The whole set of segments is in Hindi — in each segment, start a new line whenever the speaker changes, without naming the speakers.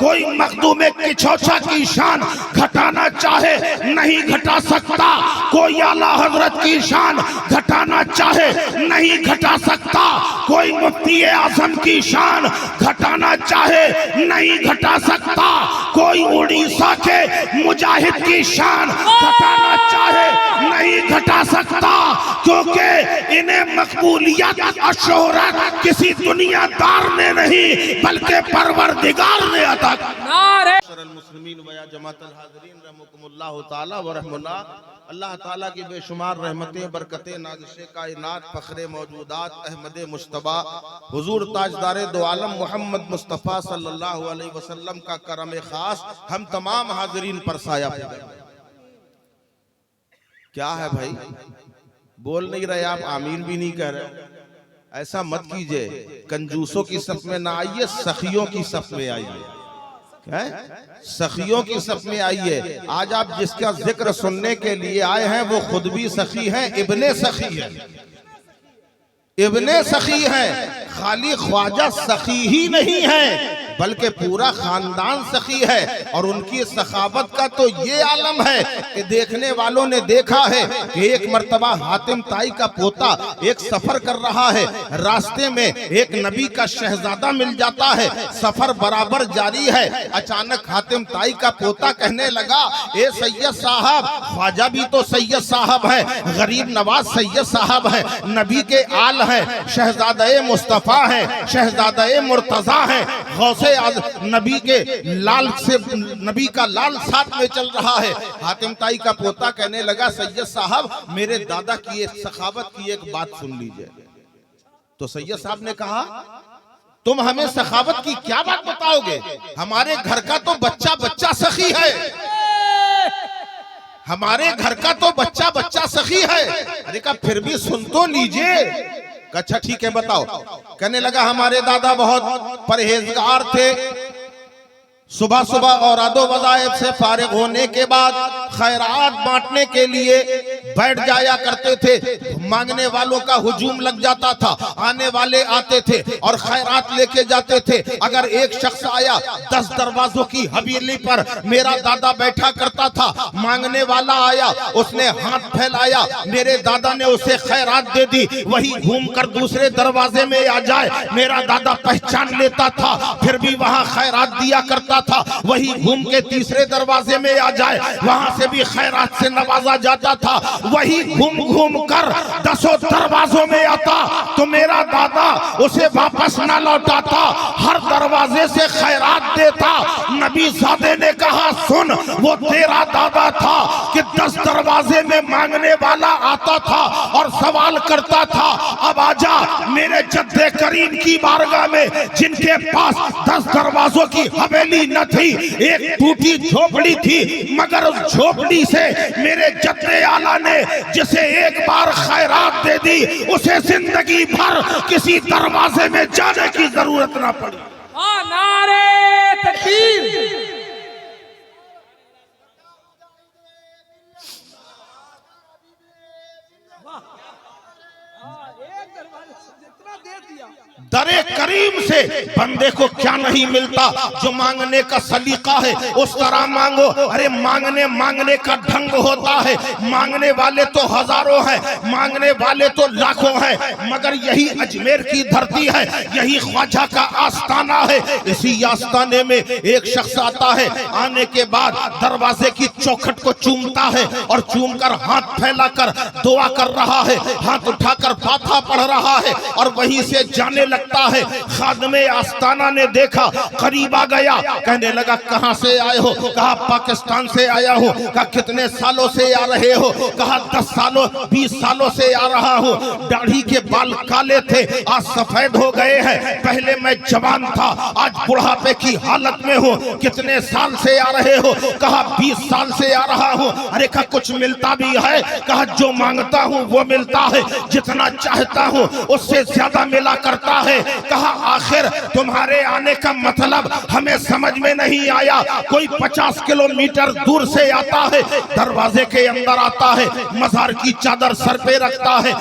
कोई मखदूम किचौचा की शान घटाना चाहे नहीं घटा सकता, कोई आला हजरत की शान घटाना चाहे नहीं घटा सकता, कोई मुफ्ती आजम की शान घटाना चाहे नहीं घटा सकता, कोई उड़ीसा के मुजाहिद की शान घटाना चाहे नहीं घटा सकता, क्योंकि इन्हें मकबूलियत और शोहरत किसी दुनियादार ने नहीं बल्कि परवरदिगार ने अता मुस्लिमीन वया जमातुल हाज़िरीन रहमुकुमुल्लाह ताला व रहमुल्लाह। अल्लाह ताला की बेशुमार रहमतें बरकतें नाज़िशे कायनात फ़ख्रे मौजूदात अहमद मुश्तबा हुजूर ताजदारे दो आलम मोहम्मद मुस्तफ़ा सल्लल्लाहु अलैहि वसल्लम का करम खास हम तमाम हाज़िरीन पर साया फैले। क्या है भाई, बोल नहीं रहे आप, आमीन भी नहीं कह रहे। ऐसा मत कीजिए, कंजूसों की सफ में ना आइए, सखियों की सफ में आइए। सखियों की सफ में आइए। आज आप जिसका जिक्र सुनने के लिए आए हैं वो खुद भी सखी हैं, इब्ने सखी है, इब्ने सखी है। खाली ख्वाजा सखी ही नहीं है बल्कि पूरा खानदान सखी है। और उनकी सखावत का तो ये आलम है कि देखने वालों ने देखा है कि एक मर्तबा हातिम ताई का पोता एक सफर कर रहा है, रास्ते में एक नबी का शहजादा मिल जाता है, सफर बराबर जारी है। अचानक हातिम ताई का पोता कहने लगा, ए सैयद साहब, ख्वाजा भी तो सैयद साहब है, गरीब नवाज सैयद साहब है, नबी के आल है, शहजादा मुस्तफा है, शहजादा मुर्तजा है, गौसे नबी के लाल से नबी का लाल साथ में चल रहा है। हातिम ताई का पोता कहने लगा, सैयद साहब मेरे दादा की एक सखावत की एक बात सुन लीजिए। तो सैयद साहब ने कहा, तुम हमें सखावत की क्या बात बताओगे? हमारे घर का तो बच्चा बच्चा सखी है, हमारे घर का तो बच्चा बच्चा सखी है। अरे का फिर भी सुन तो लीजिए। अच्छा ठीक है बताओ। कहने लगा, हमारे दादा बहुत परहेजगार थे, सुबह सुबह और अदो वज़ाइफ से फारिग होने के बाद खैरात बांटने के लिए बैठ जाया करते थे। मांगने वालों का हुजूम लग जाता था, आने वाले आते थे और खैरात लेके जाते थे। अगर एक शख्स आया, 10 दरवाजों की हवेली पर मेरा दादा बैठा करता था, मांगने वाला आया, उसने हाथ फैलाया, मेरे दादा ने उसे खैरात दे दी। वही घूमकर दूसरे दरवाजे में आ जाए, मेरा दादा पहचान लेता था, फिर भी वहां खैरात दिया करता था। वही घूम के तीसरे दरवाजे में आ जाए, वहां से भी खैरात से नवाजा जाता था। वही घूम घूम कर 10 दरवाजों में आता तो मेरा दादा उसे वापस न लौटाता, हर दरवाजे से खैरात देता। नबी ज़ादे ने कहा, सुन, वो तेरा दादा था कि 10 दरवाजे में मांगने वाला आता था और सवाल करता था। अब आजा मेरे जद्दे करीम की बारगाह में, जिनके पास 10 दरवाजों की हवेली न थी, एक टूटी झोपड़ी थी, मगर उस झोपड़ी से मेरे जद्दे आला ने जिसे एक बार खैरात दे दी, उसे जिंदगी भर किसी दरवाजे में जाने की जरूरत ना पड़ी।
नारे तकबीर।
दरे करीम से बंदे को क्या नहीं मिलता। जो मांगने का सलीका है उस तरह मांगो। अरे मांगने का ढंग होता है। मांगने वाले तो हजारों हैं, मांगने वाले तो लाखों हैं, मगर यही अजमेर की धरती है, यही ख्वाजा का आस्ताना है। इसी आस्ताने में एक शख्स आता है, आने के बाद दरवाजे की चौखट को चूमता है और चूमकर हाथ फैलाकर दुआ कर रहा है, हाथ उठाकर फातिहा पढ़ रहा है और वहीं से जाने लगता है। खादमे आस्ताना ने देखा, करीब आ गया, कहने लगा, कहां से आए हो? कहा, पाकिस्तान से आया हूं। कहा, कितने सालों से आ रहे हो? कहा, 10 सालों 20 सालों से आ रहा हूं। दाढ़ी के बाल काले थे, आज सफेद हो गए हैं। पहले मैं जवान था, आज बुढ़ापे की हालत में हूं। कितने साल से आ रहे हो? कहा, 20 साल से आ रहा हूं। अरे कहा, कुछ मिलता भी है? कहा, जो मांगता हूं वो मिलता है, जितना चाहता हूं उससे ज्यादा मिला करता है। कहा, आखिर आखिर तुम्हारे आने का मतलब हमें समझ में नहीं आया। कोई 50 किलोमीटर दूर से आता है, दरवाजे के अंदर आता है, मजार की चादर सर पे रखता है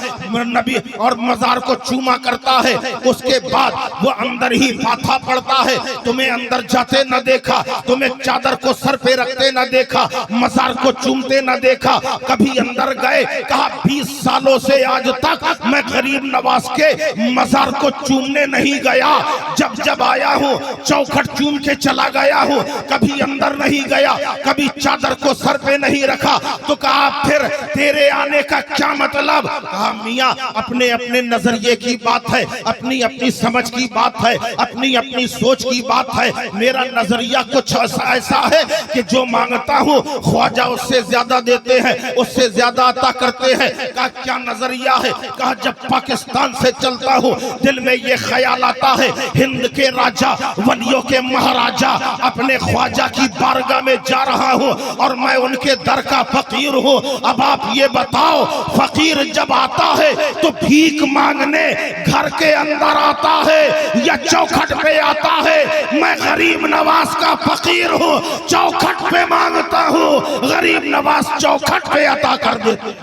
नबी और मजार को चूमा करता है, उसके बाद वो अंदर ही माथा पड़ता है। तुम्हें अंदर जाते न देखा, तुम्हें चादर को सर पे रखते न देखा, मजार को चूमते न देखा। कभी अंदर गए, कहा 20 सालों से आज तक मैं गरीब नवाज के मजार को चूमने नहीं गया। जब जब आया हूँ चौखट चूम के चला गया हूँ, कभी अंदर नहीं गया, कभी चादर को सर पे नहीं रखा। तो कहा फिर तेरे आने का क्या मतलब? कहा मियाँ अपने अपने नजरिए की बात है, अपनी अपनी समझ की बात है, अपनी अपनी सोच की बात है। मेरा नजरिया कुछ ऐसा है कि जो मांगता हूँ ख्वाजा उससे ज्यादा देते हैं, उससे ज्यादा अता करते हैं। कहा क्या नजरिया है? कहा जब पाकिस्तान से चलता हूँ दिल में ये ख्याल आता है हिंद के राजा वलियों के महाराजा अपने ख्वाजा की बारगाह में जा रहा हूँ और मैं उनके दर का फकीर हूँ। अब आप ये बताओ, फकीर जब आता है तो भीख मांगने घर के अंदर आता है या चौखट पे आता है? मैं गरीब नवाज का फकीर हूँ, चौखट पे मांगता हूँ, गरीब नवाज चौखट पे अता कर देते।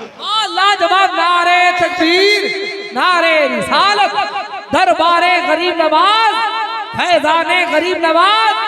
लाजवाब नारे तकबीर, नारे रिसालत, दरबारे गरीब नवाज, फैजाने गरीब नवाज।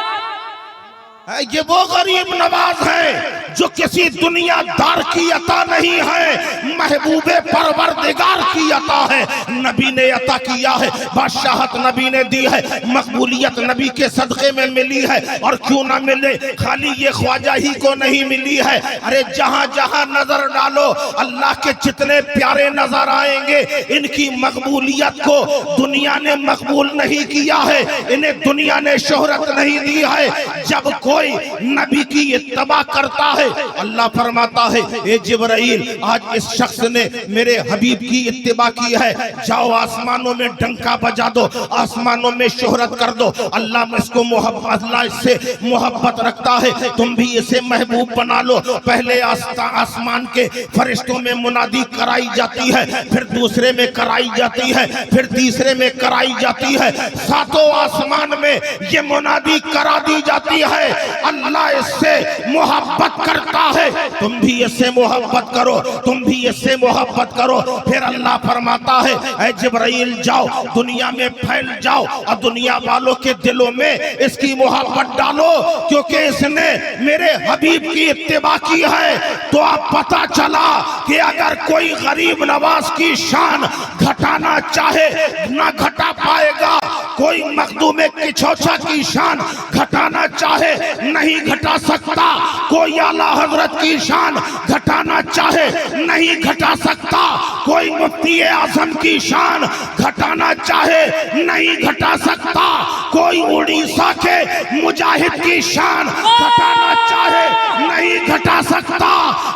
ये वो गरीब नवाज है जो किसी दुनियादार की अता नहीं है, महबूबे परवरदिगार की अता है। नबी ने अता किया है, बादशाहत नबी ने दी है, मकबूलियत नबी के सदक़े में मिली है। और क्यों ना मिले, खाली ये ख्वाजा ही को नहीं मिली है। अरे जहां जहां नजर डालो अल्लाह के जितने प्यारे नजर आएंगे, इनकी मकबूलियत को दुनिया ने मकबूल नहीं किया है, इन्हें दुनिया ने शोहरत नहीं दी है। जब कोई नबी की इत्तबा करता है, अल्लाह फरमाता है ए जिब्राइल आज इस शख्स ने मेरे हबीब की इत्तबा की है, जाओ आसमानों में डंका बजा दो, आसमानों में शोहरत कर दो। अल्लाह इसको मोहब्बत, अल्लाह इससे मोहब्बत रखता है, तुम भी इसे महबूब बना लो। पहले आसमान के फरिश्तों में मुनादी कराई जाती है, फिर दूसरे में कराई जाती है, फिर तीसरे में कराई जाती है, सातों आसमान में ये मुनादी करा दी जाती है। अल्लाह इससे मोहब्बत करता है, तुम भी इससे मोहब्बत करो, तुम भी इससे मोहब्बत करो। फिर अल्लाह फरमाता है ऐ जिब्राइल जाओ दुनिया में फैल जाओ और दुनिया वालों के दिलों में इसकी मोहब्बत डालो, क्योंकि इसने मेरे हबीब की इत्तिबा की है। तो अब पता चला कि अगर कोई गरीब नवाज की शान घटाना चाहे ना घटा पाएगा, कोई मखदूम किचौचा की शान घटाना चाहे नहीं घटा सकता, कोई आला हजरत की शान घटाना चाहे नहीं घटा सकता, कोई मुफ्ती आजम की शान घटाना चाहे नहीं घटा सकता, कोई उड़ीसा के मुजाहिद की शान घटाना चाहे नहीं घटा सकता,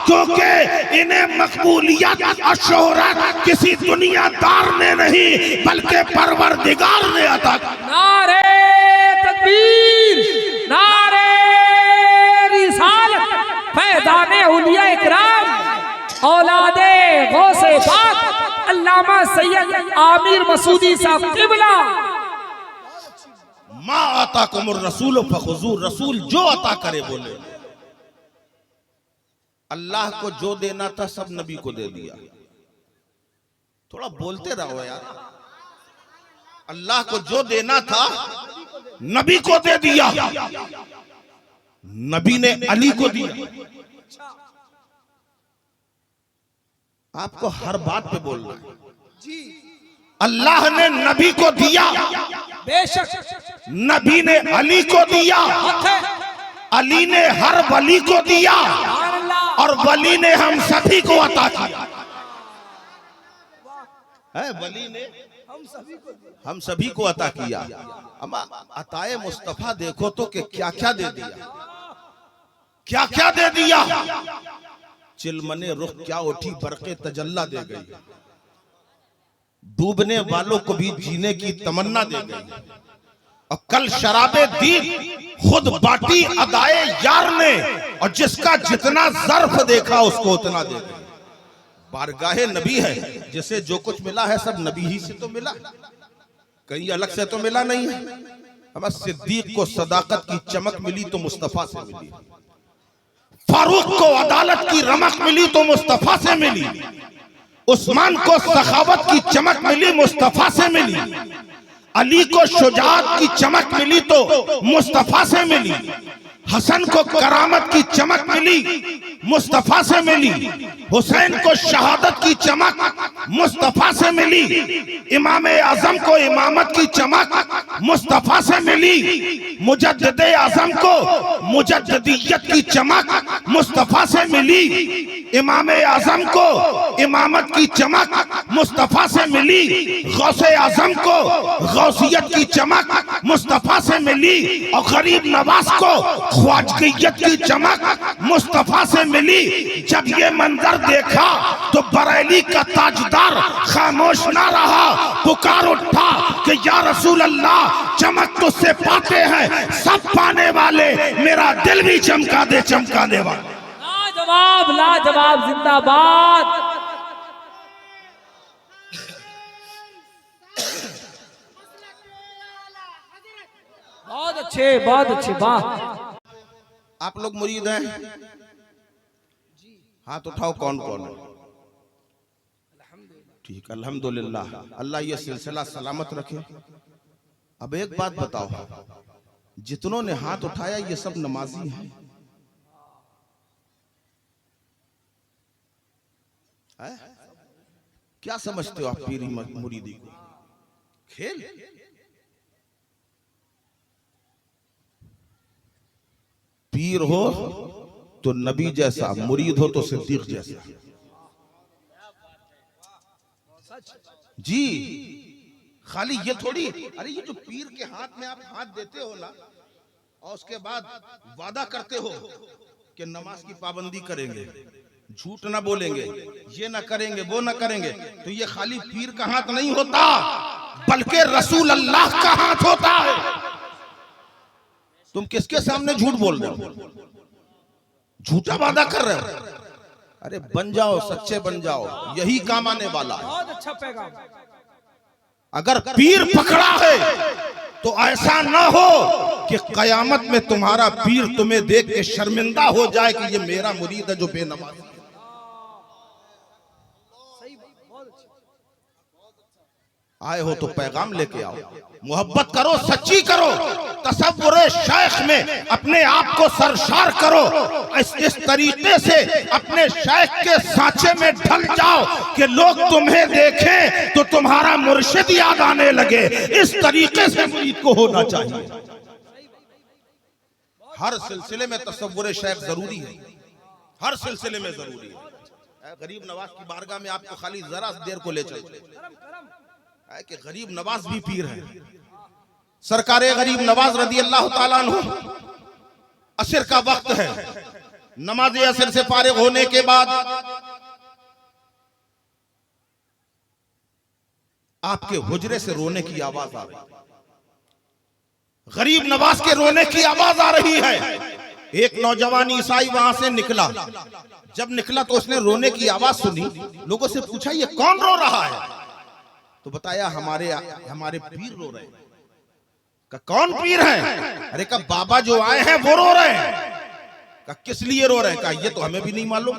क्योंकि इन्हें मकबूलियत और शोहरत किसी दुनियादार ने नहीं बल्कि परवरदिगार ने अता की।
नारे तकबीर, नारे रिसालत, फैज़ाने औलिया इकराम, औलादे गौसे पाक अल्लामा सैयद आमिर मसूदी साहब क़िबला।
मा आताकुमुर रसूल फखुजू, रसूल जो अता करे बोले। अल्लाह को जो देना था सब नबी को दे दिया। थोड़ा बोलते रहो यार। अल्लाह को जो देना था नबी को दे दिया, नबी ने अली को दिया। आपको हर बात पे बोलना है। अल्लाह ने नबी को दिया,
बेशक
नबी ने अली को दिया, अली ने हर वली को दिया और वली ने हम सभी को अता किया है। वली ने हम सभी को अता किया। अमा अताए मुस्तफा देखो तो कि क्या क्या दे दिया, क्या क्या दे दिया। चिलमने रुख क्या उठी बरक़े तजल्ला दे गई, डूबने वालों को भी जीने की तमन्ना दे गई। और कल शराबे दी खुद बाटी अदाए यार ने, और जिसका जितना ज़र्फ देखा उसको उतना दे गई। बारगाहे नबी है, जिसे जो कुछ मिला है सब नबी ही से तो मिला। कहीं अलग से तो मिला नहीं है। अब सिद्दीक को सदाकत की चमक मिली तो मुस्तफा से मिली, फारूक को अदालत की रमक मिली तो मुस्तफा से मिली, उस्मान को सखावत की चमक मिली मुस्तफा से मिली, अली को शुजाअत की चमक मिली तो मुस्तफा से मिली, हसन को करामत की चमक मिली मुस्तफा से मिली, हुसैन को शहादत की चमक मुस्तफा से मिली, इमाम आजम को इमामत की चमक मुस्तफा से मिली, मुजद्दिद आजम को मुजद्दिदियत की चमक मुस्तफा से मिली, इमाम आजम को इमामत की चमक मुस्तफा से मिली, गौसे आजम को गौसियत की चमक मुस्तफा से मिली, और गरीब नवाज को ख्वाजगियत की चमक मुस्तफा से मिली। जब ये मंजर देखा तो बरेली का ताजदार खामोश ना रहा, पुकार उठा कि या रसूल अल्लाह, चमक तुझसे पाते हैं सब पाने वाले, मेरा दिल भी चमका दे चमकाने वाला।
लाजवाब लाजवाब, जिंदाबाद। बहुत अच्छे बहुत अच्छे, वाह।
आप लोग मुरीद हैं? हाथ उठाओ, कौन कौन है? ठीक, अल्हम्दुलिल्लाह। अल्लाह ये सिलसिला सलामत रखे। अब एक बात बताओ, जितनों ने हाथ उठाया ये सब नमाजी हैं? है? क्या समझते हो आप पीरी मुरीदी को? खेल? पीर हो तो नबी जैसा, मुरीद हो तो सिद्दीक जैसा। जी, खाली ये थोड़ी, अरे ये जो पीर के हाथ में आप हाथ देते हो ना, और उसके बाद वादा करते हो कि नमाज की पाबंदी करेंगे, झूठ ना बोलेंगे, ये ना करेंगे, वो ना करेंगे, तो ये खाली पीर का हाथ नहीं होता, बल्कि रसूल अल्लाह का हाथ होता है। तुम किसके सामने झूठ बोल रहे हो? झूठा वादा कर रहे हो? अरे बन जाओ, सच्चे बन जाओ, यही काम आने वाला है।
बहुत अच्छा पैगाम।
अगर पीर पकड़ा है तो ऐसा ना हो कि कयामत में तुम्हारा पीर तुम्हें देख के शर्मिंदा हो जाए कि ये मेरा मुरीद है जो बेनमाज है। आए हो तो पैगाम लेके आओ, मोहब्बत करो, सच्ची करो, तसव्वुरे शेख में अपने आप को सरशार करो, इस तरीके से अपने शेख के सांचे में ढल जाओ कि लोग तुम्हें देखें तो तुम्हारा मुर्शिद याद आने लगे। इस तरीके से मुरीद को होना चाहिए। हर सिलसिले में तसव्वुरे शेख जरूरी है, हर सिलसिले में जरूरी है। गरीब नवाज की बारगाह में आपको खाली जरा देर को ले चलते कि गरीब नवाज भी पीर है। सरकारे गरीब नवाज रदी अल्लाह ताला अन्हु, असर का वक्त है, नमाज असर से फारिग होने के बाद आपके हुजरे से रोने की आवाज आ रही, गरीब नवाज के रोने की आवाज आ रही है। एक नौजवान ईसाई वहां से निकला, जब निकला तो उसने रोने की आवाज सुनी, लोगों से पूछा ये कौन रो रहा है? तो बताया हमारे पीर रो रहे हैं। का कौन पीर है? अरे का बाबा जो आए हैं वो रो रहे हैं। का किस लिए रो रहे हैं? का ये तो हमें भी नहीं मालूम।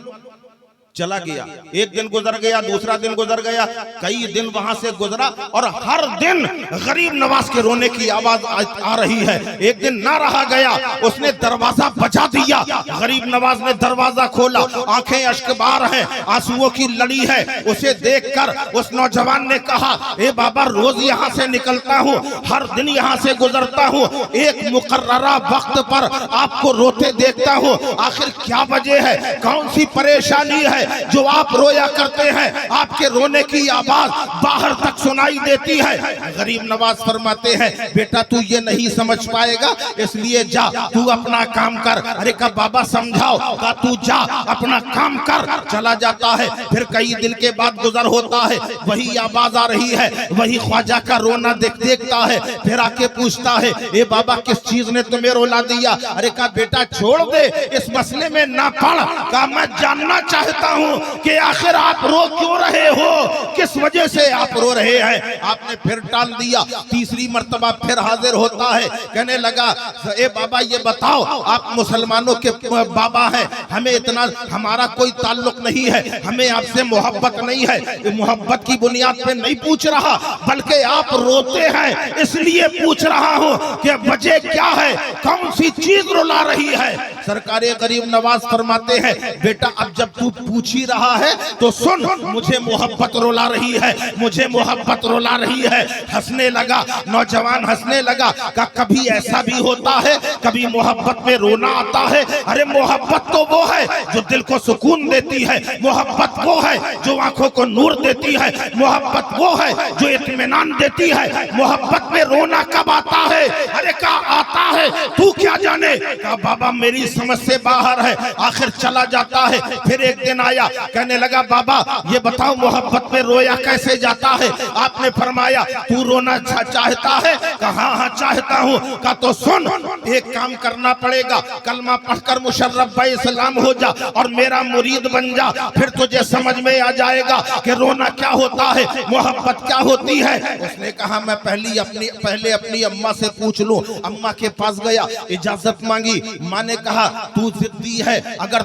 चला गया, एक दिन गुजर गया, दूसरा दिन गुजर गया, कई दिन वहां से गुजरा और हर दिन गरीब नवाज के रोने की आवाज आ रही है। एक दिन ना रहा गया, उसने दरवाजा बजा दिया। गरीब नवाज ने दरवाजा खोला, आंखें अश्कबार हैं, आंसुओं की लड़ी है। उसे देखकर उस नौजवान ने कहा, ए बाबा, रोज यहाँ से निकलता हूँ, हर दिन यहाँ से गुजरता हूँ, एक मुकर्ररा वक्त पर आपको रोते देखता हूँ, आखिर क्या वजह है? कौन सी परेशानी है जो आप रोया करते हैं? आपके रोने की आवाज बाहर तक सुनाई देती है। गरीब नवाज फरमाते हैं, बेटा तू ये नहीं समझ पाएगा, इसलिए जा तू अपना काम कर। अरे का बाबा समझाओ, का तू जा अपना काम कर। चला जाता है, फिर कई दिन के बाद गुजर होता है, वही आवाज आ रही है, वही ख्वाजा का रोना देखता है। फिर आके पूछता है, ए बाबा किस चीज ने तुम्हें रुला दिया? अरे का बेटा छोड़ दे, इस मसले में ना पड़, का मैं जानना चाहता हूँ कि आखिर आप रो क्यों रहे हो, किस वजह से आप रो रहे हैं। आपने फिर टाल दिया। तीसरी मर्तबा फिर हाजिर होता है, कहने लगा ए बाबा ये बताओ, आप मुसलमानों के बाबा हैं, हमें इतना हमारा कोई ताल्लुक नहीं है, हमें आपसे मोहब्बत नहीं है, मोहब्बत की बुनियाद पे नहीं पूछ रहा, बल्कि आप रोते हैं इसलिए पूछ रहा हूँ कि वजह क्या है, कौन सी चीज रुला रही है। सरकारे गरीब नवाज फरमाते हैं बेटा अब जब तू पूछ ही रहा है तो सुन, मुझे मोहब्बत रुला रही है, मुझे मोहब्बत रुला रही है। हंसने लगा, नौजवान हंसने लगा, कभी ऐसा भी होता है, कभी मोहब्बत में रोना आता है। अरे मोहब्बत तो वो है जो दिल को सुकून देती है, मोहब्बत वो है जो आंखों को नूर देती है, मोहब्बत वो है जो इत्मीनान देती है। मोहब्बत में रोना कब आता है? अरे क्या आता है तू क्या जाने। कहा बाबा मेरी समझ से बाहर है। आखिर चला जाता है। फिर एक दिन आया, कहने लगा बाबा ये बताओ मोहब्बत में रोया कैसे जाता है। आपने फरमाया तू रोना चाहता है? कहा हाँ चाहता हूँ। कहा तो सुन, एक काम करना पड़ेगा, कलमा पढ़कर मुशर्रफ भाई इस्लाम हो जा और मेरा मुरीद बन जा, फिर तुझे समझ में आ जाएगा कि रोना क्या होता है, मोहब्बत क्या होती है। उसने कहा मैं पहले अपनी अम्मा से पूछ लूं। अम्मा के पास गया, इजाजत मांगी। माँ ने कहा तू जिद्दी है, अगर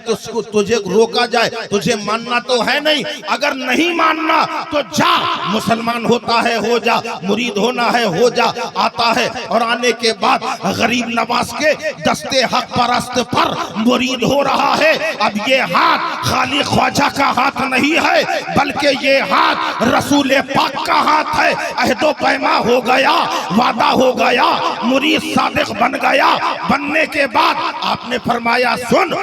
तुझे रोका जाए तुझे मानना तो है नहीं, अगर नहीं मानना तो जा, मुसलमान होता है हो जा, मुरीद होना है हो जा। आता है और आने के बाद गरीब नवाज के दस्ते हक परस्त पर मुरीद हो रहा है। अब ये हाथ खाली ख्वाजा का हाथ नहीं है, बल्कि ये हाथ रसूल पाक का हाथ है। अहदो पैमा हो गया, वादा हो गया, मुरीद सादिक बन गया। बनने के बाद आपने फरमाया सुन,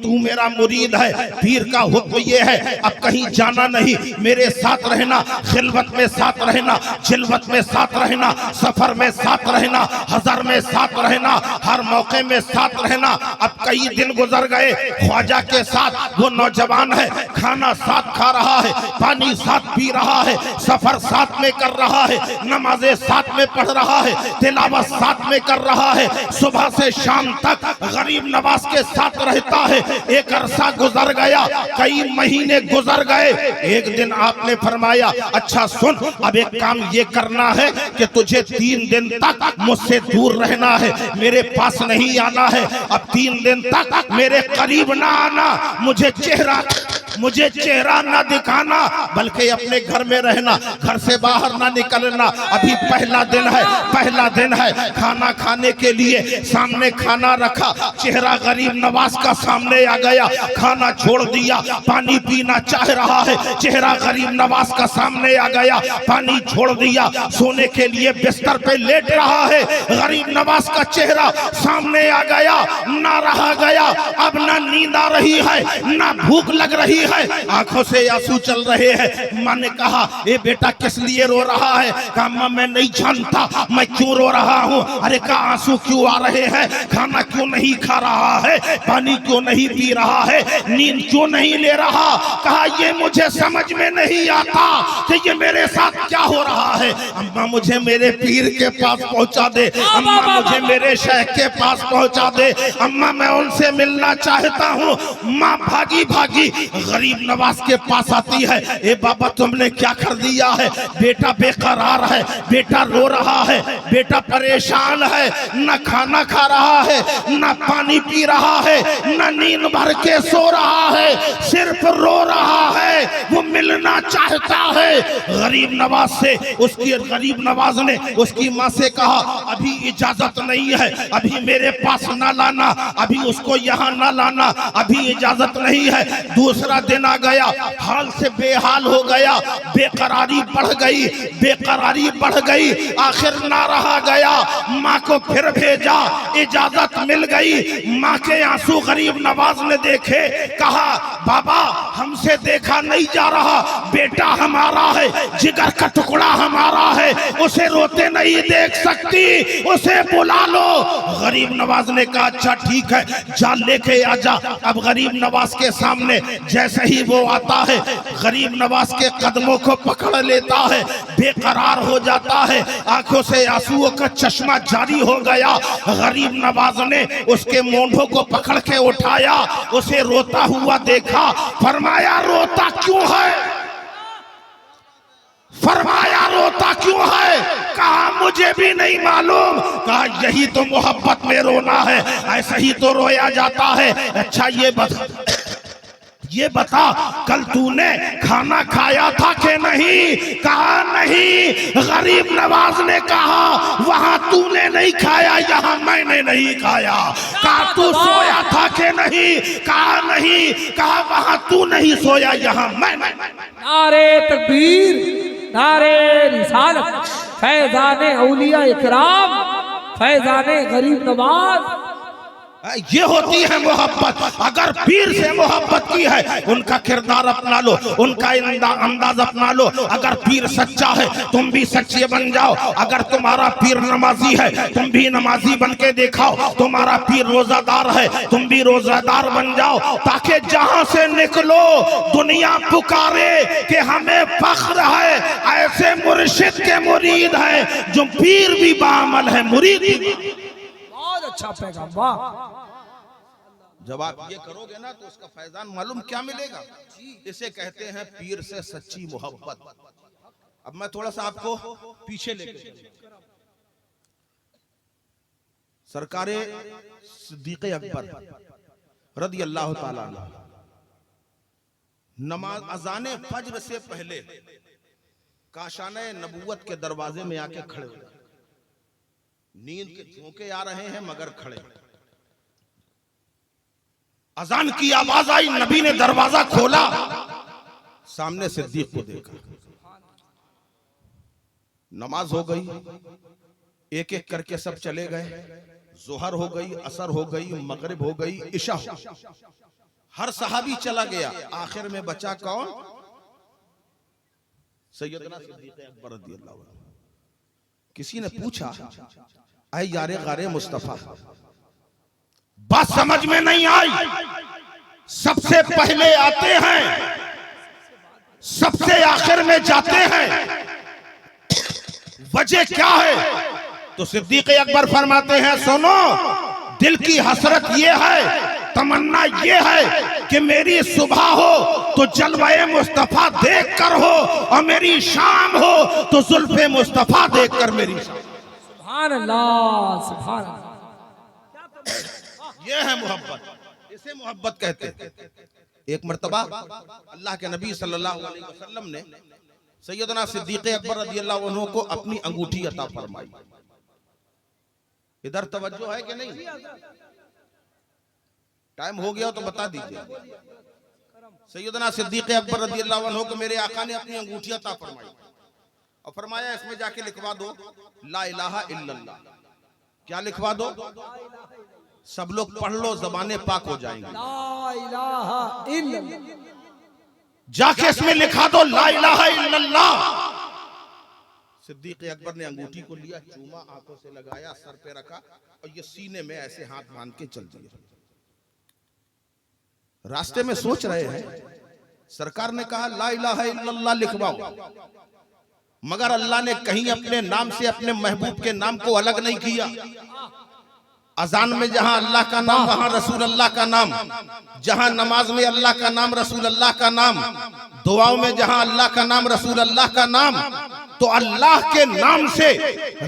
तू मेरा मुरीद है, पीर का हुक्म ये है अब कहीं जाना नहीं, मेरे साथ रहना, खिलवत में साथ रहना, जिलवत में साथ रहना, सफर में साथ रहना, हजर में साथ रहना, हर मौके में साथ रहना। अब कई दिन गुजर गए, ख्वाजा के साथ वो नौजवान है, खाना साथ खा रहा है, पानी साथ पी रहा है, सफर साथ में कर रहा है, नमाजें साथ में पढ़ रहा है, तिलावत साथ में कर रहा है, सुबह से शाम तक गरीब नवाज के साथ रहता है। एक अरसा गुजर गया, कई महीने गुजर गए। एक दिन आपने फरमाया अच्छा सुन, अब एक काम ये करना है कि तुझे 3 दिन तक मुझसे दूर रहना है, मेरे पास नहीं आना है। अब 3 दिन तक मेरे करीब ना आना, मुझे चेहरा ना दिखाना, बल्कि अपने घर में रहना, घर से बाहर ना निकलना। अभी पहला दिन है। खाना खाने के लिए सामने खाना रखा, चेहरा गरीब नवाज का सामने आ गया, खाना छोड़ दिया, पानी पीना चाह रहा है, चेहरा गरीब नवाज का सामने आ गया, पानी छोड़ दिया, सोने के लिए बिस्तर पे लेट रहा है, गरीब नवाज का चेहरा सामने आ गया, ना रहा गया। अब ना नींद आ रही है, ना भूख लग रही है, आंखों से आंसू चल रहे हैं। माँ ने कहा ए बेटा किस लिए रो रहा है? कहा माँ मैं नहीं जानता मैं क्यों रो रहा हूँ। अरे कहा आंसू क्यों आ रहे हैं? खाना क्यों नहीं खा रहा है, पानी क्यों नहीं पी रहा है, नींद क्यों नहीं ले रहा? कहा ये मुझे समझ में नहीं आता कि ये मेरे साथ क्या हो रहा है। अम्मा मुझे मेरे पीर के पास पहुंचा दे, अम्मा मुझे मेरे शेख के पास पहुंचा दे, अम्मा मैं उनसे मिलना चाहता हूँ। माँ भागी गरीब नवाज के पास आती है, ए बाबा तुमने क्या कर दिया है? बेटा बेकरार है, बेटा रो रहा है, बेटा परेशान है, न खाना खा रहा है, न पानी पी रहा है, न नींद भर के सो रहा है, सिर्फ रो रहा है, वो मिलना चाहता है। गरीब नवाज ने उसकी माँ से कहा अभी इजाजत नहीं है, अभी मेरे पास ना लाना, अभी उसको यहाँ ना लाना, अभी इजाजत नहीं है। दूसरा दिन आ गया, हाल से बेहाल हो गया, बेकरारी बढ़ गई, आखिर ना रहा गया, माँ को फिर भेजा, इजाजत मिल गई। माँ के आंसू गरीब नवाज ने देखे, कहा बाबा हमसे देखा नहीं जा रहा, बेटा हमारा है, जिगर का टुकड़ा हमारा है, उसे रोते नहीं देख सकती, उसे बुला लो। गरीब नवाज ने कहा अच्छा ठीक है, जा लेके आजा। अब गरीब नवाज के सामने जैसे ही वो आता है, गरीब नवाज के कदमों को पकड़ लेता है, बेकरार हो जाता है, आंखों से आंसुओं का चश्मा जारी हो गया। गरीब नवाज ने उसके मोंढों को पकड़ के उठाया, उसे रोता हुआ देखा। देखा, फरमाया रोता क्यों है, फरमाया रोता क्यों है, कहा मुझे भी नहीं मालूम, कहा यही तो मोहब्बत में रोना है, ऐसा ही तो रोया जाता है। अच्छा ये बता कल तूने खाना खाया था कि नहीं, कहा नहीं। गरीब नवाज ने कहा वहां तूने नहीं खाया, यहाँ मैंने नहीं खाया। कहा तू सोया था कि नहीं, कहा नहीं। कहा वहां तू नहीं सोया, यहाँ मैं।
नारे तकबीर, नारे रिसालत, फैजाने औलिया इकराम, फैजाने गरीब नवाज।
ये होती है मोहब्बत। अगर पीर से मोहब्बत की है, उनका किरदार अपना लो, उनका अंदाज अपना लो। अगर पीर सच्चा है, तुम भी सच्चे बन जाओ। अगर तुम्हारा पीर नमाजी है, तुम भी नमाजी बन के दिखाओ। तुम्हारा पीर रोजादार है, तुम भी रोजादार बन जाओ, ताकि जहां से निकलो दुनिया पुकारे कि हमें फख्र है, ऐसे मुर्शिद के मुरीद है जो पीर भी बामल है, मुरीद भी।
अच्छा पैगाम, वाह।
जब आप ये करोगे ना तो उसका फैजान मालूम क्या मिलेगा। इसे कहते हैं पीर से सच्ची मोहब्बत। अब मैं थोड़ा सा आपको पीछे लेके सरकारे सिद्दीक़ अकबर रज़ी अल्लाह ताला अन्हु नमाज अज़ाने फज्र से पहले काशाने नबूवत के दरवाजे में आके खड़े हुए। नींद के झोंके आ रहे हैं मगर खड़े। अजान की आवाज आई, नबी ने दरवाजा खोला, सामने सिद्दीक को देखा। नमाज हो गई, एक एक करके सब चले गए। जोहर हो गई, असर हो गई, मगरिब हो गई, इशा। हर सहाबी चला गया, आखिर में बचा कौन? सैयदना सिद्दीक अकबर रज़ियल्लाहु अन्हु। किसी ने पूछा, ऐ यारे गारे मुस्तफा, बात समझ में नहीं आई, सबसे पहले आते हैं, सबसे आखिर में जाते हैं, वजह क्या है? तो सिद्दीक अकबर फरमाते हैं, सुनो, दिल की हसरत ये है, तमन्ना ये है कि मेरी सुबह हो तो जलवाए मुस्तफा देख कर हो, और मेरी शाम हो तो जुल्फे मुस्तफा देख कर मेरी शाम।
सुभान अल्लाह, सुभान अल्लाह।
ये है मोहब्बत, इसे मोहब्बत कहते हैं। एक मर्तबा अल्लाह के नबी सल्लल्लाहु अलैहि वसल्लम ने सैयदना सिद्दीक अकबर रज़ियल्लाहु अन्हु को अपनी अंगूठी अता फरमाई। इधर तवज्जो है कि नहीं? टाइम हो गया तो बता दीजिए। सैयदना सिद्दीक अकबर रज़ियल्लाहु अन्हु को मेरे आका ने अपनी अंगूठी अता फरमाई और फरमाया इसमें जाके लिखवा दो ला इलाहा इल्लल्लाह। क्या लिखवा दो? सब लोग पढ़ लो, ज़बाने पाक हो जाएंगी।
ला इलाहा इल्लल्लाह,
जाके इसमें लिखा दो ला इलाहा इल्लल्लाह। सिद्दीक अकबर ने अंगूठी को लिया, चूमा, आंखों से लगाया, सर पे रखा और ये सीने में ऐसे हाथ बांध के चल दिए। रास्ते में सोच रहे हैं, सरकार ने कहा ला इलाहा इल्लल्लाह लिखवाओ, मगर अल्लाह ने कहीं अपने नाम से अपने महबूब के नाम को अलग नहीं किया। अजान में जहां अल्लाह का नाम वहां रसूल अल्लाह का नाम, जहां नमाज में अल्लाह का नाम रसूल अल्लाह का नाम, दुआओं में जहां अल्लाह का नाम रसूल अल्लाह का नाम। तो अल्लाह के नाम से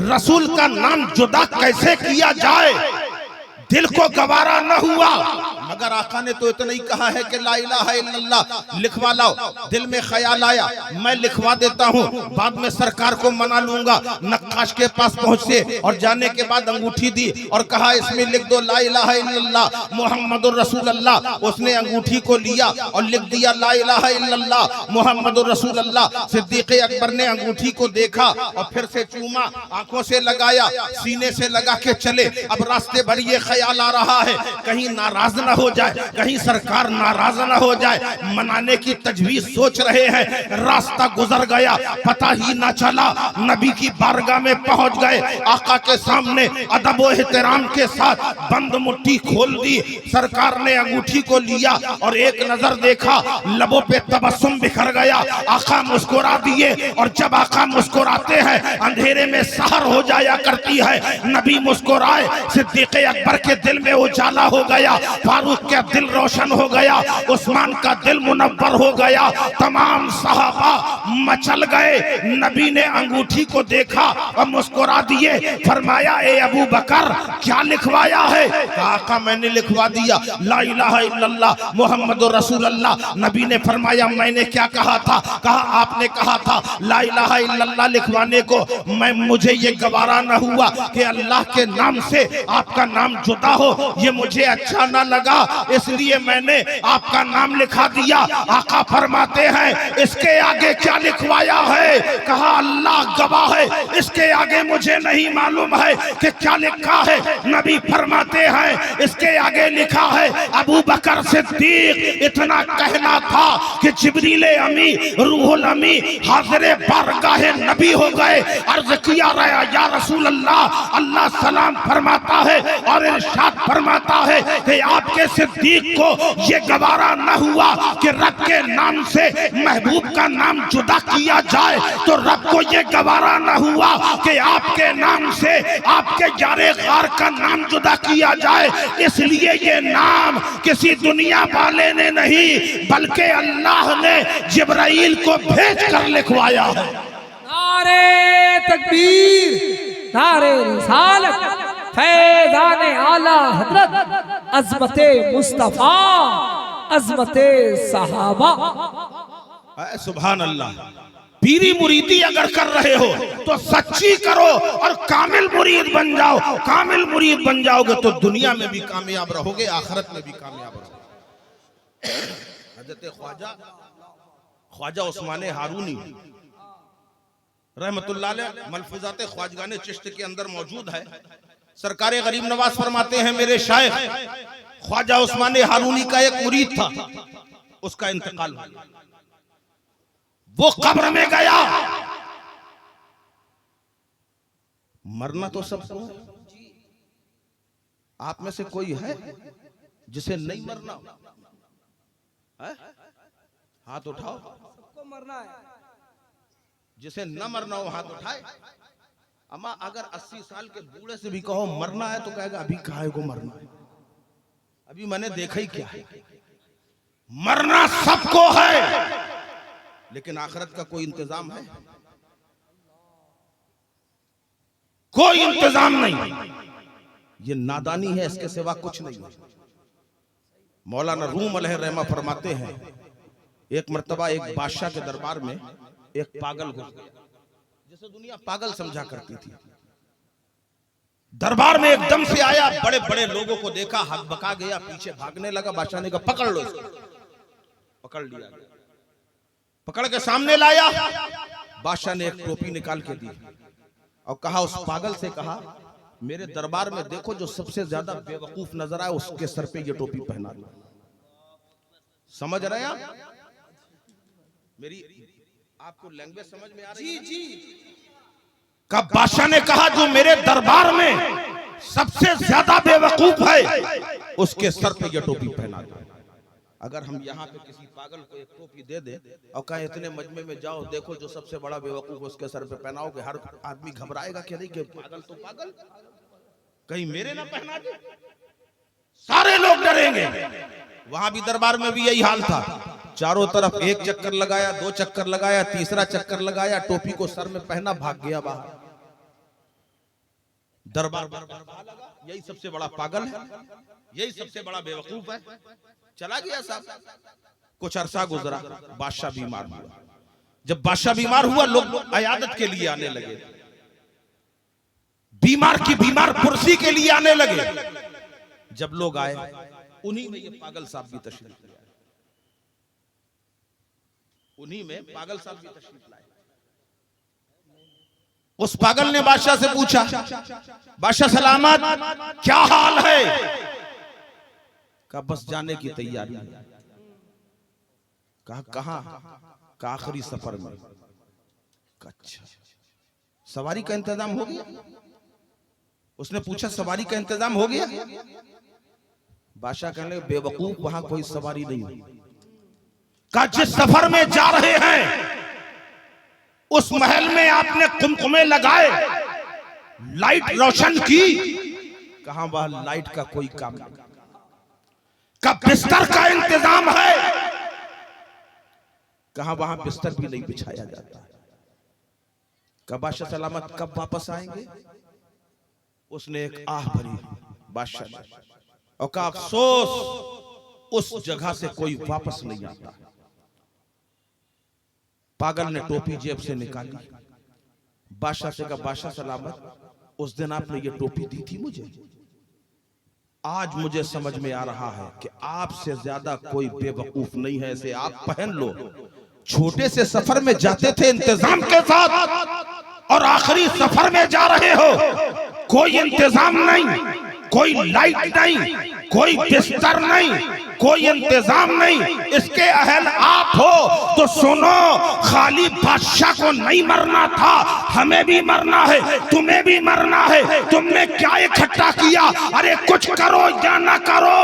रसूल का नाम जुदा कैसे किया जाए? दिल को गवारा न हुआ, मगर आका ने तो इतना ही कहा है कि ला इलाहा इल्लल्लाह लिखवा लाओ। दिल में ख्याल आया मैं लिखवा देता हूँ, बाद में सरकार को मना लूंगा। नक्काश के पास पहुंचे और जाने के बाद अंगूठी दी और कहा इसमें लिख दो ला इलाहा इल्लल्लाह मुहम्मदुर रसूलुल्लाह। उसने अंगूठी को लिया और लिख दिया ला इलाहा इल्लल्लाह मुहम्मदुर रसूलुल्लाह। सिद्दीक अकबर ने अंगूठी को देखा और फिर से चूमा, आंखों से लगाया, सीने से लगा के चले। अब रास्ते भर ये ख्याल आ रहा है कहीं नाराज ना हो जाए, कहीं सरकार नाराज ना हो जाए। मनाने की तजवीज सोच रहे हैं। रास्ता गुजर गया, पता ही ना चला, नबी की बारगाह में पहुंच गए। आका के सामने अदब व एहतराम के साथ बंद मुट्ठी खोल दी। सरकार ने अंगूठी को लिया और एक नजर देखा, लबों पे तबस्सुम बिखर गया। आका मुस्कुरा दिए और जब आका मुस्कुराते हैं अंधेरे में सहर हो जाया करती है। नबी मुस्कुराए, सिद्दीक अकबर के दिल में उजाला हो गया। फारूक फारूक का दिल रोशन हो गया, उस्मान का दिल मुनव्वर हो गया, तमाम सहाबा मचल गए। नबी ने अंगूठी को देखा और मुस्कुरा दिए, फरमाया ए अबू बकर क्या लिखवाया है? कहा मैंने लिखवा दिया ला इलाहा इल्लल्लाह मुहम्मदुर रसूलुल्लाह। नबी ने फरमाया मैंने क्या कहा था? कहा आपने कहा था ला इलाहा इल्लल्लाह लिखवाने को, मुझे ये गवारा न हुआ कि अल्लाह के नाम से आपका नाम जुदा हो, ये मुझे अच्छा न लगा, इसलिए मैंने आपका नाम लिखा दिया। आका फरमाते हैं इसके आगे क्या लिखवाया है? कहा अल्लाह गवाह है, इसके आगे मुझे नहीं मालूम है कि क्या लिखा है। नबी फरमाते हैं इसके आगे लिखा है अबू बकर सिद्दीक। इतना कहना था कि जिब्रील अमी रूहुल अमी हाज़िर बारगाह नबी हो गए। अर्ज़ किया रहा या रसूल अल्लाह, अल्लाह सलाम फरमाता है और इरशाद फरमाता है कि आपके सिद्दीक को ये गवारा न हुआ कि रब के नाम से महबूब का नाम जुदा किया जाए, तो रब को ये गवारा न हुआ कि आपके नाम से आपके यारे गार का नाम जुदा किया जाए, इसलिए ये नाम किसी दुनिया वाले ने नहीं बल्कि अल्लाह ने जिब्राइल को भेज कर लिखवाया है।
नारे तकबीर, नारे रिसालत, फैज़ाने आला हजरत, अज़मते मुस्तफा, अज़मते सहाबा।
सुभान अल्लाह। पीरी मुरीदी अगर कर रहे हो तो सच्ची करो और कामिल मुरीद बन जाओ। कामिल मुरीद बन जाओगे तो दुनिया में भी कामयाब रहोगे, आखिरत में भी कामयाब रहोगे। हज़रत ख्वाजा उस्मान हारूनी रहमतुल्लाह अलैह मलफूज़ात ख्वाजगाने चिश्त के अंदर मौजूद है। सरकारे गरीब नवाज फरमाते हैं मेरे शायख ख्वाजा उस्मान हारूनी का एक मुरीद था, उसका इंतकाल हो गया, वो कब्र में गया। मरना तो सबको है, आप में से कोई है जिसे नहीं मरना है? हाथ उठाओ।
सबको मरना है।
जिसे न मरना हो हाथ उठाए। अम्मा अगर 80 साल के बूढ़े से भी कहो मरना है तो कहेगा अभी काहे को मरना है, अभी मैंने देखा ही क्या है। मरना सबको है, लेकिन आखिरत का कोई इंतजाम है? कोई इंतजाम नहीं। ये नादानी है, इसके सिवा कुछ नहीं है। मौलाना रूम अलैहिर्रहमा फरमाते हैं एक मर्तबा एक बादशाह के दरबार में एक पागल घुस गया, जिसे दुनिया पागल समझा करती थी। दरबार में एकदम से आया, बड़े बड़े लोगों को देखा, हक बका गया, पीछे भागने लगा। बादशाह ने कहा पकड़ लो इसको। पकड़ लिया, पकड़ के सामने लाया। बादशाह ने एक टोपी निकाल के दी और कहा, उस पागल से कहा मेरे दरबार में देखो जो सबसे ज्यादा बेवकूफ नजर आए उसके सर पे ये टोपी पहना दो। समझ रहे हैं आप? मेरी आपको लैंग्वेज समझ में आ रही है? जी। कब बादशाह ने कहा जो मेरे दरबार में सबसे ज्यादा बेवकूफ है उसके सर पे ये टोपी पहना दो। अगर हम यहाँ पे किसी पागल को एक टोपी दे दे और कहें इतने मजमे में जाओ देखो जो सबसे बड़ा बेवकूफ उसके सर पे पहनाओगे, हर आदमी घबराएगा कि नहीं कि पागल तो पागल, कहीं मेरे ना पहना दे, सारे लोग डरेंगे। वहां भी दरबार में भी यही हाल था। चारों तरफ एक चक्कर लगाया, दो चक्कर लगाया, तीसरा चक्कर लगाया, टोपी को सर में पहना, भाग गया बाहर। दरबार यही सबसे बड़ा पागल है, यही सबसे बड़ा बेवकूफ है। चला गया साहब। कुछ अरसा गुजरा, बादशाह बीमार हुआ। जब बादशाह बीमार हुआ लोग अयादत के लिए आने लगे, बीमार की बीमार कुर्सी के लिए आने लगे। जब लोग आए उन्हीं में ये पागल साहब भी तशरीफ लाए, उन्हीं में पागल साहब भी तशरीफ लाए। उस पागल ने बादशाह से पूछा, बादशाह सलामत, क्या हाल है? कहा बस जाने की तैयारी है। कहा कहां? का आखिरी सफर में। अच्छा, सवारी का इंतजाम हो गया? उसने पूछा सवारी का इंतजाम हो गया? बादशाह कहने लगे बेवकूफ, वहां कोई सवारी नहीं हुई। कहा जिस सफर में जा रहे हैं उस महल में आपने कुमकुमे लगाए, लाइट रोशन की? कहा वह लाइट का कोई काम नहीं। कब बिस्तर का इंतजाम है, कहां वहां बिस्तर भी नहीं बिछाया जाता। कब बादशाह सलामत कब वापस आएंगे? उसने एक आह भरी बादशाह ने, और का अफसोस उस जगह से कोई वापस नहीं आता। पागल ने टोपी जेब से निकाली, बादशाह से कहा, बादशाह सलामत उस दिन आपने ये टोपी दी थी मुझे, आज मुझे समझ में आ रहा है कि आपसे ज्यादा कोई बेवकूफ नहीं है, इसे आप पहन लो। छोटे से सफर में जाते थे इंतजाम के साथ, और आखिरी सफर में जा रहे हो, कोई इंतजाम नहीं, कोई लाइट नहीं, कोई बिस्तर नहीं, कोई इंतजाम नहीं, इसके अहल आप हो तो सुनो, खाली बादशाह को नहीं मरना था, हमें भी मरना है, तुम्हें भी मरना है। तुमने क्या इकट्ठा किया? अरे कुछ करो या ना करो,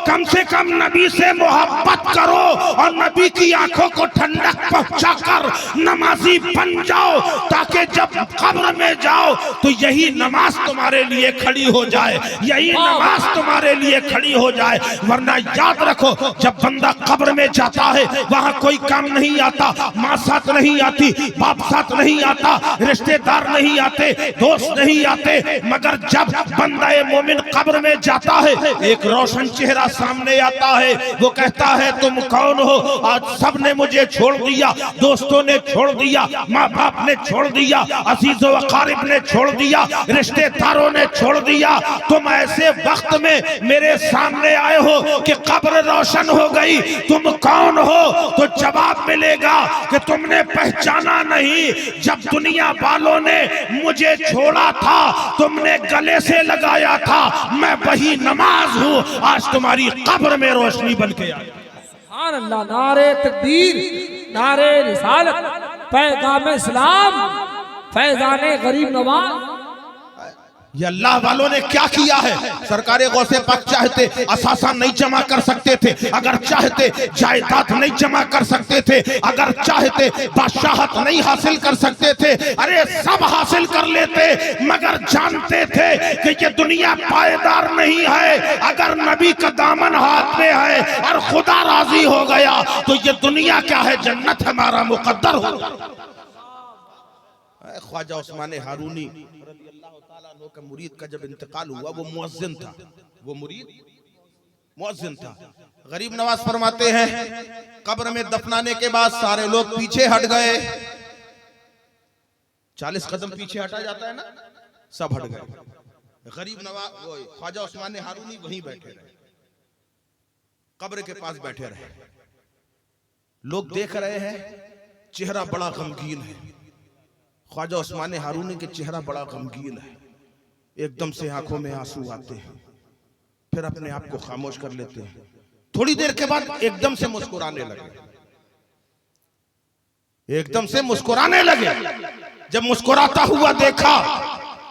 कम से कम नबी से मोहब्बत करो और नबी की आंखों को ठंडक पहुंचाकर नमाजी बन जाओ, ताकि जब कब्र में जाओ तो यही नमाज तुम्हारे लिए खड़ी हो जाए, यही नमाज तुम्हारे लिए खड़ी हो जाए। वरना याद रखो, जब बंदा कब्र में जाता है वहां कोई काम नहीं आता, माँ साथ नहीं आती, बाप साथ नहीं आता, रिश्तेदार नहीं आते, दोस्त नहीं आते, मगर जब बंदा मोमिन कब्र में जाता है एक रोशन चेहरा सामने आता है, वो कहता है तुम कौन हो? आज सब ने मुझे छोड़ दिया, दोस्तों ने छोड़ दिया, माँ बाप ने छोड़ दिया, अजीजों अकारिब ने छोड़ दिया, रिश्तेदारों ने छोड़ दिया, तुम ऐसे वक्त में मेरे सामने आए हो कि कब्र रोशन हो गई, तुम कौन हो? तो जवाब मिलेगा कि तुमने पहचाना नहीं, जब दुनिया वालों ने मुझे छोड़ा था तुमने गले से लगाया था, मैं वही नमाज हूं, आज तुम्हारी कब्र में रोशनी बन के आई।
सुभान अल्लाह, नारे तकबीर, नारे रिसालत, पैगाम इस्लाम, फैजाने गरीब नवाज।
ये अल्लाह वालों ने क्या किया है? सरकारें गौसे पाक चाहते असासा नहीं जमा कर सकते थे, अगर चाहते जायदाद नहीं जमा कर सकते थे, अगर चाहते बादशाहत नहीं हासिल कर सकते थे, अरे सब हासिल कर लेते, मगर जानते थे कि ये दुनिया पायदार नहीं है। अगर नबी का दामन हाथ में है और खुदा राजी हो गया तो ये दुनिया क्या है, जन्नत हमारा मुकद्दर हो। ख्वाजा उस्मान हारूनी का मुरीद का जब इंतकाल हुआ, वो मुअज्जिन था, वो मुरीद मुअज्जिन था। गरीब नवाज फरमाते हैं कब्र में दफनाने के बाद सारे लोग पीछे हट गए, 40 कदम पीछे हटा जाता है ना, सब हट गए। गरीब नवाज वो ख्वाजा उस्मान हारूनी वहीं बैठे रहे, कब्र के पास बैठे रहे। लोग देख रहे हैं, चेहरा बड़ा गमगीन है, ख्वाजा उस्मान हारूनी के चेहरा बड़ा गमगीन है। एकदम से आंखों में आंसू आते हैं, फिर अपने आप को खामोश कर लेते हैं। थोड़ी देर के बाद एकदम से मुस्कुराने लगे, एकदम से मुस्कुराने लगे। जब मुस्कुराता हुआ देखा,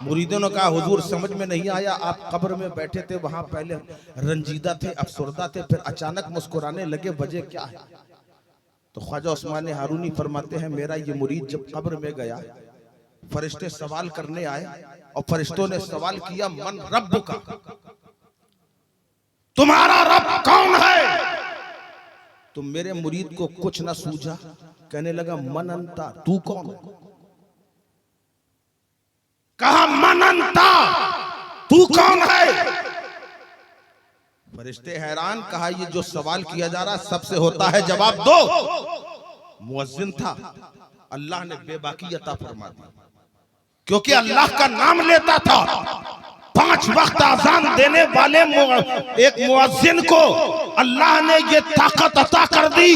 मुरीदों ने कहा हुजूर समझ में नहीं आया, आप कब्र में बैठे थे, वहां पहले रंजीदा थे, अफसरदा थे, फिर अचानक मुस्कुराने लगे, वजह क्या है? तो ख्वाजा उस्मान हारूनी फरमाते हैं मेरा ये मुरीद जब कब्र में गया, फरिश्ते सवाल करने आए और फरिश्तों ने सवाल किया मन रब का, तुम्हारा रब कौन है? तो मेरे मुरीद को कुछ ना सूझा, कहने लगा मन अंता, तू कौन है? कहा मन अंता, तू कौन है? फरिश्ते हैरान, कहा ये जो सवाल किया जा रहा सबसे होता है, जवाब दो। मुअज्जिन था, अल्लाह ने बेबाकी अता फरमा दी, क्योंकि अल्लाह का नाम लेता था। 5 वक्त अजान देने वाले एक मुअज्जिन को अल्लाह ने ये ताकत अता कर दी।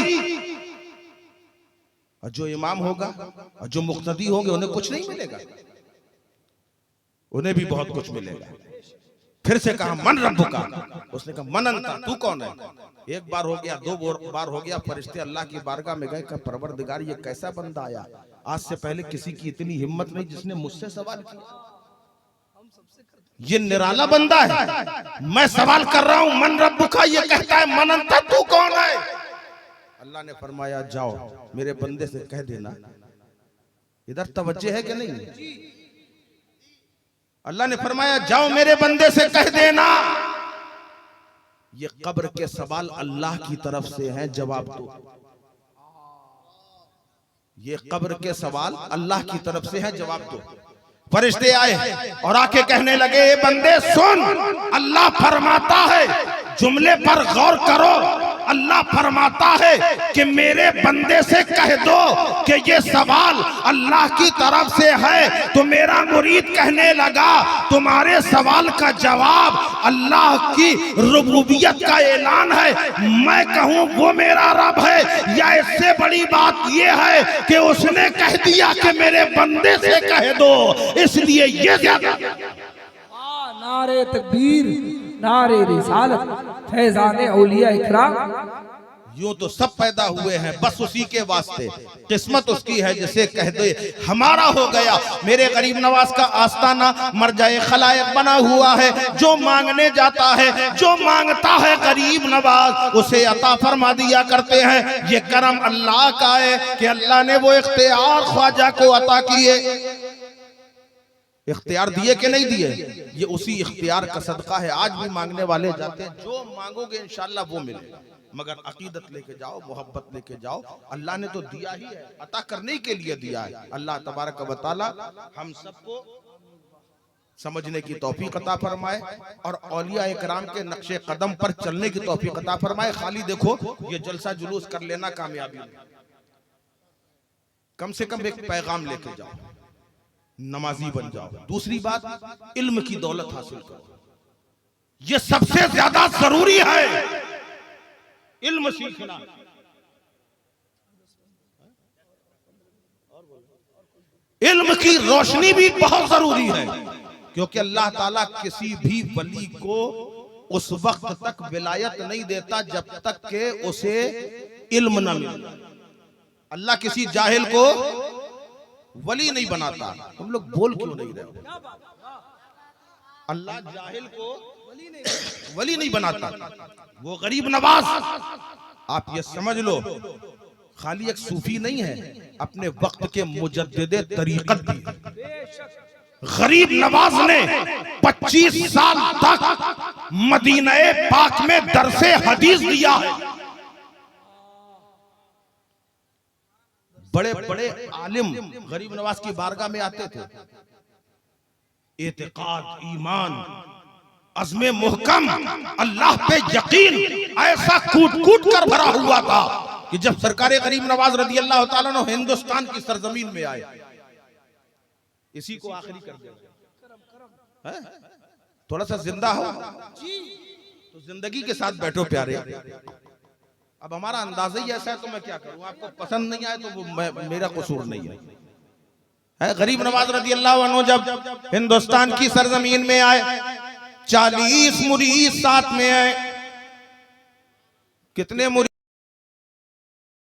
और जो इमाम होगा और जो मुक्तदी होंगे उन्हें कुछ नहीं मिलेगा, उन्हें भी बहुत कुछ मिलेगा। फिर से कहा मन रब्बु का, उसने कहा मन अंता, तू कौन है? एक बार हो गया, 2 बार हो गया, फरिश्ते अल्लाह की बारगाह में गए, कहा परवरदिगार ये कैसा बंदा आया, आज से पहले किसी की इतनी हिम्मत नहीं जिसने मुझसे सवाल किया, ये निराला बंदा है, मैं सवाल कर रहा हूं मन रब्बु का, ये कहता है मन अंता, तू कौन है? अल्लाह ने फरमाया जाओ मेरे बंदे से कह देना, इधर तवज्जो है कि नहीं? अल्लाह ने फरमाया जाओ मेरे बंदे से कह देना ये कब्र के सवाल अल्लाह की तरफ से हैं, जवाब दो। ये कब्र के सवाल अल्लाह की तरफ से है, जवाब दो। फरिश्ते आए और आके कहने लगे, ए बंदे सुन, अल्लाह फरमाता है, जुमले पर गौर करो, अल्लाह फरमाता है कि मेरे बंदे से कह दो कि ये सवाल अल्लाह की तरफ से है। तो मेरा मुरीद कहने लगा, तुम्हारे सवाल का जवाब अल्लाह की रुबूबियत का ऐलान है। मैं कहूं वो मेरा रब है, या इससे बड़ी बात ये है कि उसने कह दिया कि मेरे बंदे से कह दो, इसलिए ये ज्यादा।
नारे तकबीर, नारे रिसालत, फैजाने औलिया इकराम।
यूं तो सब पैदा हुए हैं बस उसी के वास्ते, किस्मत उसकी है जिसे कह दे हमारा हो गया। मेरे गरीब नवाज का आस्ताना मरजाए खलायक बना हुआ है। जो मांगने जाता है, जो मांगता है गरीब नवाज, उसे अता फरमा दिया करते हैं। ये करम अल्लाह का है कि अल्लाह ने वो इख्तियार ख्वाजा को अता किए। इख्तियार दिए कि नहीं दिए, ये उसी इख्तियार का सदका है। आज भी मांगने वाले जाते हैं, जो मांगोगे इंशाल्लाह वो मिलेगा, मगर अकीदत लेके जाओ, मोहब्बत लेके जाओ। अल्लाह ने तो दिया ही है, अता करने के लिए दिया है। अल्लाह तबारक व तआला हम सबको समझने की तौफीक अता फरमाए और औलिया इकराम के नक्शे कदम पर चलने की तौफीक अता फरमाए। खाली देखो ये जलसा जुलूस कर लेना कामयाबी नहीं, कम से कम एक पैगाम लेके जाओ, नमाजी बन जाओ। दूसरी बात, इल्म की दौलत हासिल करो, ये सबसे ज्यादा जरूरी है। इल्म सीखना, इल्म की रोशनी भी बहुत जरूरी है, क्योंकि अल्लाह ताला किसी भी वली को उस वक्त तक विलायत नहीं देता जब तक के उसे इल्म न मिले। अल्लाह किसी जाहिल को वली नहीं बनाता। तुम लोग बोल क्यों नहीं रहे हो? अल्लाह जाहिल को वली नहीं बनाता। वो गरीब नवाज, आप ये समझ लो, खाली एक सूफी नहीं है, अपने वक्त के मुजद्दिदे तरीकत भी। गरीब नवाज ने 25 साल तक मदीना पाक में दरसे हदीस दिया है। बड़े बड़े आलिम गरीब नवाज की बारगाह में आते थे। एतिकाद, ईमान, अज़्मे मुहकम, अल्लाह पे यकीन ऐसा कूट कूट कर भरा हुआ था कि जब सरकार गरीब नवाज रज़ी अल्लाह तआला अन्हु हिंदुस्तान की सरजमीन में आए, इसी को आखिरी कर दिया। थोड़ा सा जिंदा हो तो जिंदगी के साथ बैठो प्यारे। अब हमारा अंदाजा ही ऐसा है तो मैं क्या करूं, आपको पसंद नहीं आए तो वो मेरा कसूर नहीं है। गरीब नवाज रज़ी अल्लाह अन्हु जब हिंदुस्तान की सरजमीन में आए, 40 मुरीद साथ में आए। कितने मुरीद?